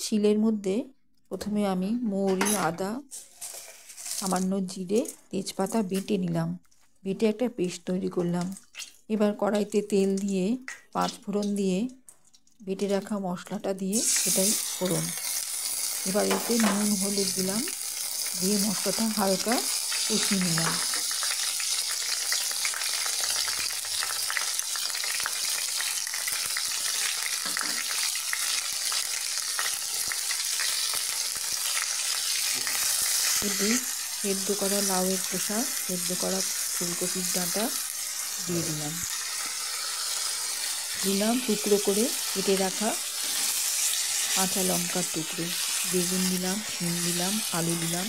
শিলের মধ্যে প্রথমে আমি মৌরি, আদা, সামান্য জিরে, তেজপাতা বেটে নিলাম। বেটে একটা পেস্ট তৈরি করলাম। এবার কড়াইতে তেল দিয়ে 5 ফোড়ন দিয়ে বেটে রাখা মশলাটা দিয়ে এটাই ফোড়ন। এবার এতে নুন, হলুদ দিলাম, দিয়ে মশলাটা হালকা কষিয়ে নিলাম। এতে সেদ্ধ করা লাউয়ের খোসা, সেদ্ধ করা ফুলকপির ডাঁটা দিয়ে দিলাম। টুকরো করে কেটে রাখা কাঁচা লঙ্কার টুকরো, বেগুন দিলাম, শিম দিলাম, আলু দিলাম।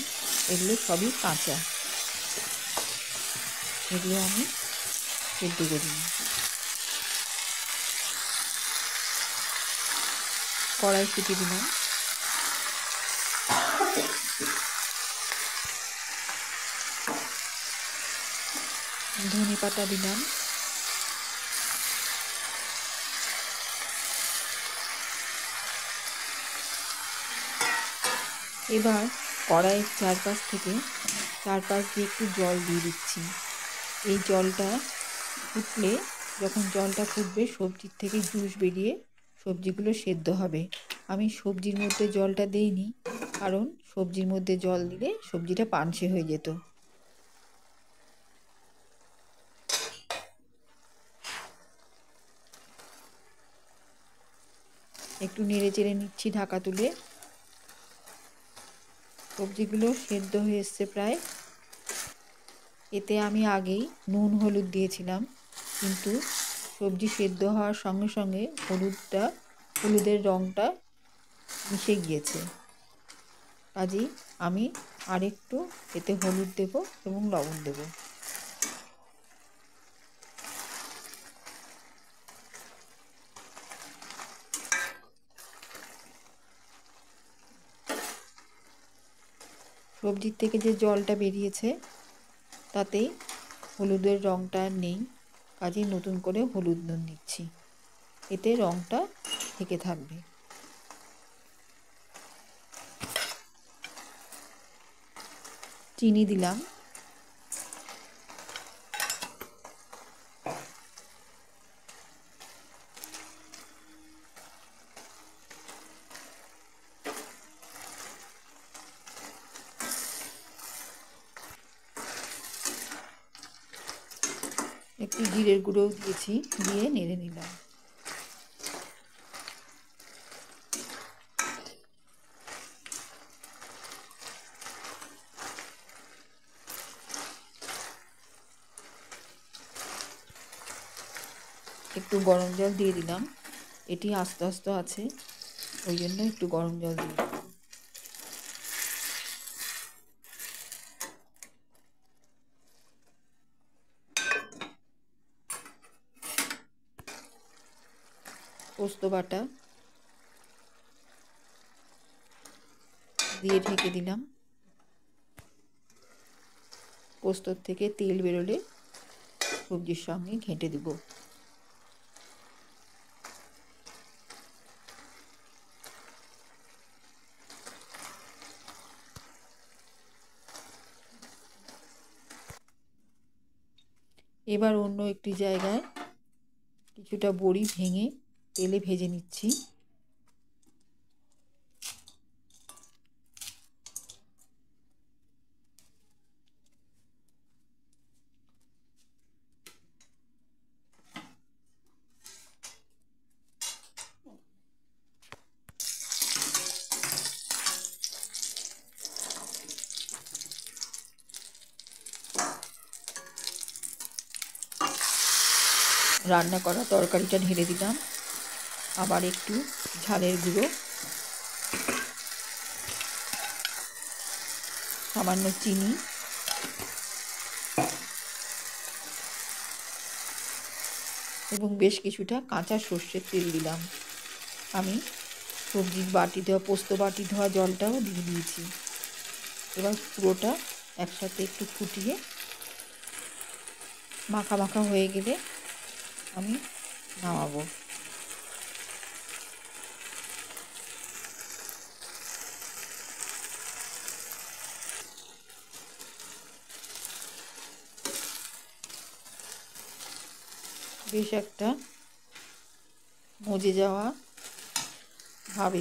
এগুলো সবই কাঁচা, এগুলো আমি সেদ্ধ করে নিই। কড়াইশুঁটি দিলাম, ধনে পাতা দিলাম, এবার কড়াইয়ের চারপাশ দিয়ে একটু জল দিয়ে দিচ্ছি। এই জলটা ফুটলে, যখন জলটা ফুটবে সবজির থেকে জুস বেরিয়ে সবজিগুলো সেদ্ধ হবে। আমি সবজির মধ্যে জলটা দিইনি, কারণ সবজির মধ্যে জল দিলে সবজিটা পানসে হয়ে যেত। একটু নেড়ে চেড়ে নিচ্ছি ঢাকা তুলে। সবজিগুলো সেদ্ধ হয়ে এসছে প্রায়। এতে আমি আগেই নুন, হলুদ দিয়েছিলাম, কিন্তু সবজি সেদ্ধ হওয়ার সঙ্গে সঙ্গে হলুদের রঙটা মিশে গিয়েছে। কাজেই আমি আরেকটু এতে হলুদ দেব এবং লবণ দেব। সবজির থেকে যে জলটা বেরিয়েছে তাতেই হলুদের রঙটা আর নেই, কাজেই নতুন করে হলুদ নুন দিচ্ছি। এতে রঙটা থেকে থাকবে। চিনি দিলাম, একটু জিরের গুঁড়োও দিয়েছি, দিয়ে নেড়ে নিলাম। একটু গরম জল দিয়ে দিলাম, এটি আস্তে আস্তে আছে, ওই জন্য একটু গরম জল দিয়ে দিলাম। পোস্ত বাটা দিয়ে ঢেকে দিলাম। পোস্তর থেকে তেল বেরোলে সবজির সঙ্গে ঘেঁটে দেব। এবার অন্য একটি জায়গায় কিছুটা বড়ি ভেঙে তেলে ভেজে নিচ্ছি। রান্না করা তরকারিটা ঢেলে দিলাম, আবার একটু ঝালের গুঁড়ো, সামান্য চিনি, এবং বেশ কিছুটা কাঁচা সর্ষের তেল দিলাম। আমি সবজির পোস্ত বাটি ধোয়া জলটাও দিয়ে দিয়েছি। এবার পুরোটা একসাথে একটু ফুটিয়ে মাখা মাখা হয়ে গেলে আমি নামাবো। বেশ একটা মজে যাওয়া ভাব